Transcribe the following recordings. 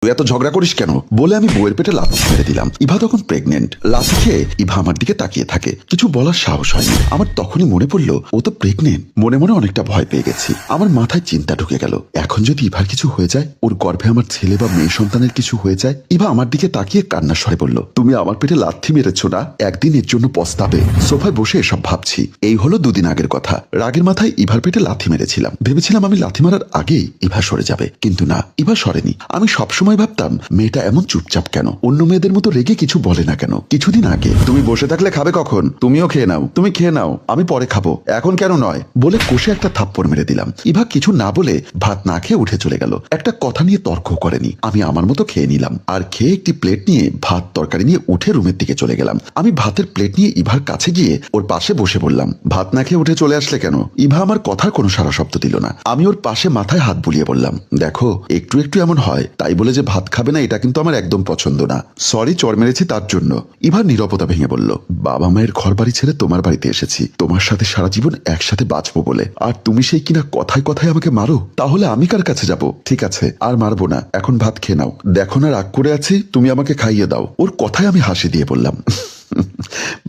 তুই এত ঝগড়া করিস কেন বলে আমি বউয়ের পেটে লাথি মেরে দিলাম। ইভা তখন প্রেগনেন্ট। লাথি খেয়ে ইভা আমার দিকে তাকিয়ে থাকে, কিছু বলার সাহস হয়নি। আমার তখনই মনে পড়লো ও তো প্রেগনেন্ট। মনে মনে অনেকটা ভয় পেয়ে গেছি। আমার মাথায় চিন্তা ঢুকে গেল, এখন যদি ইভার কিছু হয়ে যায়, ওর গর্ভে আমার ছেলে বা মেয়ে সন্তানের কিছু হয়ে যায়। ইভা আমার দিকে তাকিয়ে কান্নার স্বরে বলল, তুমি আমার পেটে লাথি মেরেছো না, একদিন এর জন্য পস্তাবে। সোফায় বসে এসব ভাবছি। এই হলো 2 দিন আগের কথা। রাগের মাথায় ইভার পেটে লাথি মেরেছিলাম। ভেবেছিলাম আমি লাথি মারার আগেই ইভা সরে যাবে, কিন্তু না, ইভা সরেনি। আমি সবসময় ভাবতাম মেয়েটা এমন চুপচাপ কেন, অন্য মেয়েদের মতো রেগে কিছু বলে না কেন। কিছুদিন আগে, তুমি বসে থাকলে খাবে কখন, তুমিও খেয়ে নাও, তুমি খেয়ে নাও, আমি পরে খাবো, এখন কেন নয় বলে কষে একটা থাপ্পড় মেরে দিলাম। ইভা কিছু না বলে ভাত না খেয়ে উঠে চলে গেল। একটা কথা নিয়ে তর্ক করেনি। আমি আমার মতো খেয়ে নিলাম, আর খেয়ে একটি প্লেট নিয়ে ভাত তরকারি নিয়ে উঠে রুমের দিকে চলে গেলাম। আমি ভাতের প্লেট নিয়ে ইভার কাছে গিয়ে ওর পাশে বসে বললাম, ভাত না খেয়ে উঠে চলে আসলে কেন? ইভা আমার কথার কোনো সারা শব্দ দিল না। আমি ওর পাশে মাথায় হাত বুলিয়ে বললাম, দেখো একটু একটু এমন হয়, তাই বলে যে ভাত খাবে না এটা কিন্তু আমার একদম পছন্দ না। সরি চড় মেরেছি তার জন্য। ইভার নীরবতা ভেঙে বলল, বাবা মায়ের ঘর বাড়ি ছেড়ে তোমার বাড়িতে এসেছি তোমার সাথে সারা জীবন একসাথে বাঁচবো বলে, আর তুমি সেই কিনা কথায় কথায় আমাকে মারো? তাহলে আমি কার কাছে যাব? ঠিক আছে আর মারবো না, এখন ভাত খেয়ে নাও। দেখো না রাগ করে আছি, তুমি আমাকে খাইয়ে দাও। ওর কথায় আমি হাসি দিয়ে বললাম,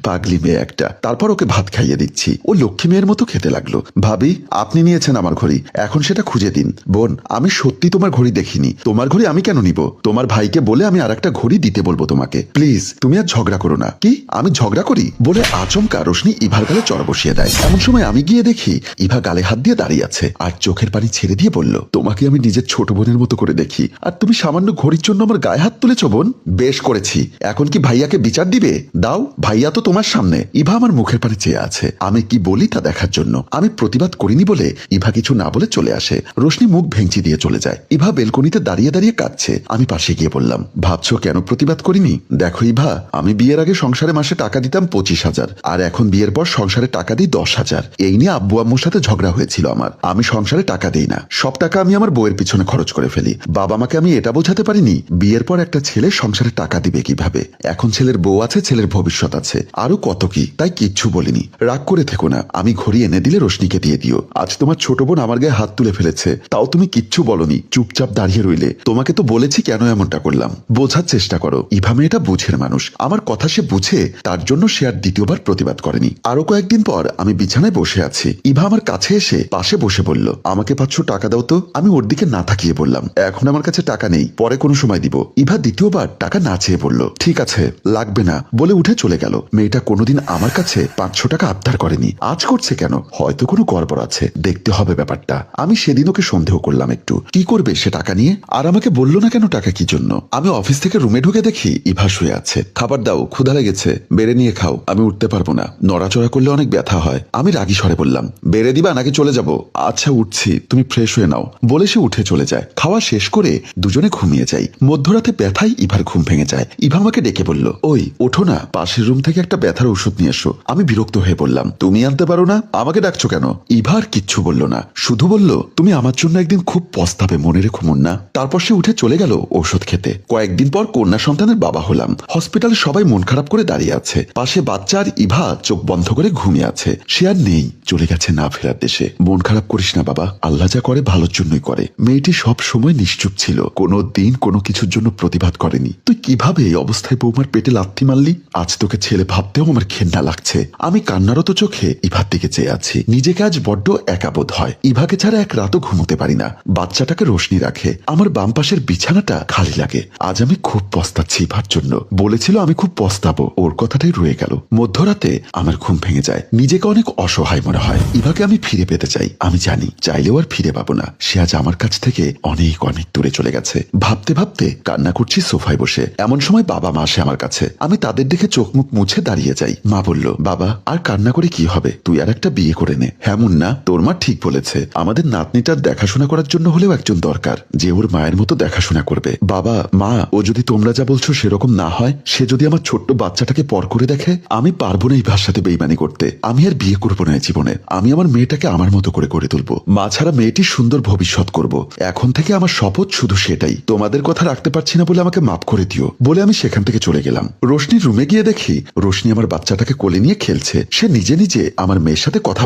পাগলি মেয়ে একটা। তারপর ওকে ভাত খাইয়ে দিচ্ছি। ও লক্ষ্মী মেয়ের মতো খেতে লাগলো। ভাবি, আপনি নিয়েছেন আমার ঘড়ি, এখন সেটা খুঁজে দিন। বোন, আমি সত্যি তোমার ঘড়ি দেখিনি। তোমার ঘড়ি আমি কেন নিব? তোমার ভাইকে বলে আমি আর একটা ঘড়ি দিতে বলবো তোমাকে। প্লিজ তুমি আর ঝগড়া করো না। কি আমি ঝগড়া করি বলে আচমকা রোশনি ইভার গালে চড় বসিয়ে দেয়। এমন সময় আমি গিয়ে দেখি ইভা গালে হাত দিয়ে দাঁড়িয়ে আছে আর চোখের পানি ছেড়ে দিয়ে বলল, তোমাকে আমি নিজের ছোট বোনের মতো করে দেখি, আর তুমি সামান্য ঘড়ির জন্য আমার গায়ে হাত তুলেছ বোন। বেশ করেছি, এখন কি ভাইয়াকে বিচার দিবে? দাও, ভাইয়া তো তোমার সামনে। ইভা আমার মুখের পানে চেয়ে আছে, আমি কি বলি তা দেখার জন্য। আমি প্রতিবাদ করিনি বলে ইভা কিছু না বলে চলে আসে। রোশনি মুখ ভেঙচি দিয়ে চলে যায়। ইভা বেলকনিতে দাঁড়িয়ে দাঁড়িয়ে কাঁদছে। আমি পাশে গিয়ে বললাম, ভাবছো কেন প্রতিবাদ করিনি? দেখো ইভা, আমি বিয়ের আগে সংসারে মাসে টাকা দিতাম 25,000, আর এখন বিয়ের পর সংসারে টাকা দিই 10,000। এই নিয়ে আব্বু আম্মুর সাথে ঝগড়া হয়েছিল আমার। আমি সংসারে টাকা দিই না, সব টাকা আমি আমার বউয়ের পিছনে খরচ করে ফেলি। বাবা মাকে আমি এটা বোঝাতে পারিনি বিয়ের পর একটা ছেলে সংসারে টাকা দিবে কিভাবে। এখন ছেলের বউ আছে, ছেলের ভবিষ্যৎ আছে, আরো কত কি, তাই কিচ্ছু বলিনি। রাগ করে থেকো না, আমি ঘড়ি এনে দিলে রোশনিকে দিয়ে দিও। আজ তোমার ছোট বোন আমার গায়ে হাত তুলে ফেলেছে, তাও তুমি কিচ্ছু বলনি, চুপচাপ দাঁড়িয়ে রইলে। তোমাকে তো বলেছি কেন এমনটা করলাম, বোঝার চেষ্টা করো। ইভা মেয়েটা বুঝের মানুষ, আমার কথা সে বুঝে, তার জন্য সে আর দ্বিতীয়বার প্রতিবাদ করেনি। আরো কয়েকদিন পর আমি বিছানায় বসে আছি। ইভা আমার কাছে এসে পাশে বসে বলল, আমাকে 500 টাকা দাও তো। আমি ওর দিকে না তাকিয়ে বললাম, এখন আমার কাছে টাকা নেই, পরে কোনো সময় দিব। ইভা দ্বিতীয়বার টাকা না চেয়ে বলল, ঠিক আছে লাগবে না বলে উঠে চলে গেল। মেয়েটা কোনোদিন আমার কাছে 500 টাকা আবদার করেনি, আজ করছে কেন? হয়তো কোনো গড়বড় আছে, দেখতে হবে ব্যাপারটা। আমি সেদিন ওকে সন্দেহ করলাম একটু, কি করবে সে টাকা নিয়ে? আর আমাকে বললো না কেন টাকা কি জন্য। আমি অফিস থেকে রুমে ঢুকে দেখি ইভা শুয়ে আছে। খাবার দাও, ক্ষুধা লেগেছে, বেড়ে নিয়ে খাও। আমি উঠতে পারবো না, নড়াচড়া করলে অনেক ব্যথা হয়। আমি রাগী স্বরে বললাম, বেড়ে দিবা নাকি চলে যাব? আচ্ছা উঠছি, তুমি ফ্রেশ হয়ে নাও বলে সে উঠে চলে যায়। খাওয়া শেষ করে দুজনে ঘুমিয়ে যাই। মধ্যরাতে ব্যথায় ইভার ঘুম ভেঙে যায়। ইভা আমাকে ডেকে বলল, ওই ওঠো না, পাশের রুম থেকে একটা ব্যথার ওষুধ নিয়ে এসো। আমি বিরক্ত হয়ে বললাম, তুমি আনতে পারো না, আমাকে ডাকছো কেন? ইভা আর কিচ্ছু বলল না, শুধু বলল, তুমি আমার জন্য একদিন খুব পস্তাবে, মনে রেখো মুন্না। তারপর সে উঠে চলে গেল ওষুধ খেতে। কয়েকদিন পর কন্যা সন্তানের বাবা হলাম। হসপিটালে সবাই মন খারাপ করে দাঁড়িয়ে আছে। পাশে বাচ্চা আর ইভা চোখ বন্ধ করে ঘুমিয়ে আছে। সে আর নেই, চলে গেছে না ফেরার দেশে। মন খারাপ করিস না বাবা, আল্লাহ যা করে ভালোর জন্যই করে। মেয়েটি সব সময় নিশ্চুপ ছিল, কোনো দিন কোনো কিছুর জন্য প্রতিবাদ করেনি। তুই কিভাবে এই অবস্থায় বৌমার পেটে লাথি মারলি? আজ তোকে ছেলে ভাবতেও আমার ঘেন্না লাগছে। আমি কান্নারত চোখে ইভার দিকে চেয়ে আছি। নিজেকে আজ বড্ড একা বোধ হয়। ইভাকে ছাড়া এক রাতও ঘুমোতে পারি না। বাচ্চাটাকে রোশনি রাখে, আমার বাম পাশের বিছানাটা খালি লাগে। আজ আমি খুব পস্তাচ্ছি ইভার জন্য। বলেছিল আমি খুব পস্তাবো, ওর কথাটাই রয়ে গেল। মধ্যরাতে আমার ঘুম ভেঙে যায়। নিজেকে অনেক অসহায় মনে হয়। ইভাকে আমি ফিরে পেতে চাই, আমি জানি চাইলেও আর ফিরে পাবো না। সে আজ আমার কাছ থেকে অনেক অনেক দূরে চলে গেছে। ভাবতে ভাবতে কান্না করছি সোফায় বসে। এমন সময় বাবা মা আসে আমার কাছে। আমি তাদের দেখে চোখ মুখ মুছে দাঁড়িয়ে যাই। মা বলল, বাবা আর কান্না করে কি হবে, তুই আর একটা বিয়ে করে নে। হ্যাঁ মুন্না, তোর মা ঠিক বলেছে, আমাদের নাতনিটার দেখাশোনা করার জন্য হলেও একজন দরকার, যে ওর মায়ের মতো দেখাশোনা করবে। বাবা মা, ও যদি তোমরা যা বলছো সেরকম না হয়, সে যদি আমার ছোট্ট বাচ্চাটাকে পর করে দেখে, আমি পারবো না এই ভাষাতে বেইমানি করতে। আমি আর বিয়ে করবো না জীবনে। আমি আমার মেয়েটাকে আমার মতো করে গড়ে তুলবো। মা ছাড়া মেয়েটির সুন্দর ভবিষ্যৎ করব। এখন থেকে আমার শপথ শুধু সেটাই। তোমাদের কথা রাখতে পারছি না বলে আমাকে মাফ করে দিও বলে আমি সেখান থেকে চলে গেলাম। রোশনির রুমে গিয়ে গিয়ে দেখি রোশনি আমার বাচ্চাটাকে কোলে নিয়ে খেলছে। সে নিজে নিজে আমার মেয়ের সাথে কথা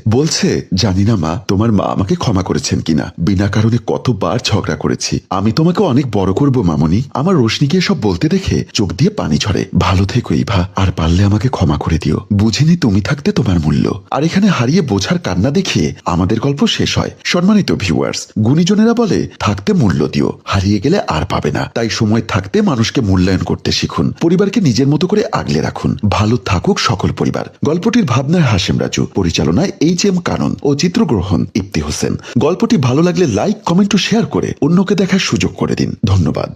বলছে জানি না মা, তোমার মা আমাকে ক্ষমা করেছেন কিনা। বিনা কারণে কতবার ঝগড়া করেছি। আমি তোমাকে অনেক বড় করব মামনি। আমার রোশনিকে সব বলতে দেখে চোখ দিয়ে পানি ঝরে। ভালো থেকো ইভা, আর পারলে আমাকে ক্ষমা করে দিও। বুঝিনি তুমি থাকতে তোমার মূল্য। আর এখানে হারিয়ে বোঝার কান্না দেখিয়ে আমাদের গল্প শেষ হয়। সম্মানিত ভিউয়ার্স, গুণীজনেরা বলে থাকতে মূল্য দিও, হারিয়ে গেলে আর পাবে না। তাই সময় থাকতে মানুষকে মূল্যায়ন করতে শিখুন। পরিবারকে নিজের মতো করে আগলে রাখুন। ভালো থাকুক সকল পরিবার। গল্পটির ভাবনায় হাশেম রাজু, পরিচালনায় HM কানন ও চিত্রগ্রহণ ইপ্তি হোসেন। গল্পটি ভালো লাগলে লাইক, কমেন্ট ও শেয়ার করে অন্যকে দেখার সুযোগ করে দিন। ধন্যবাদ।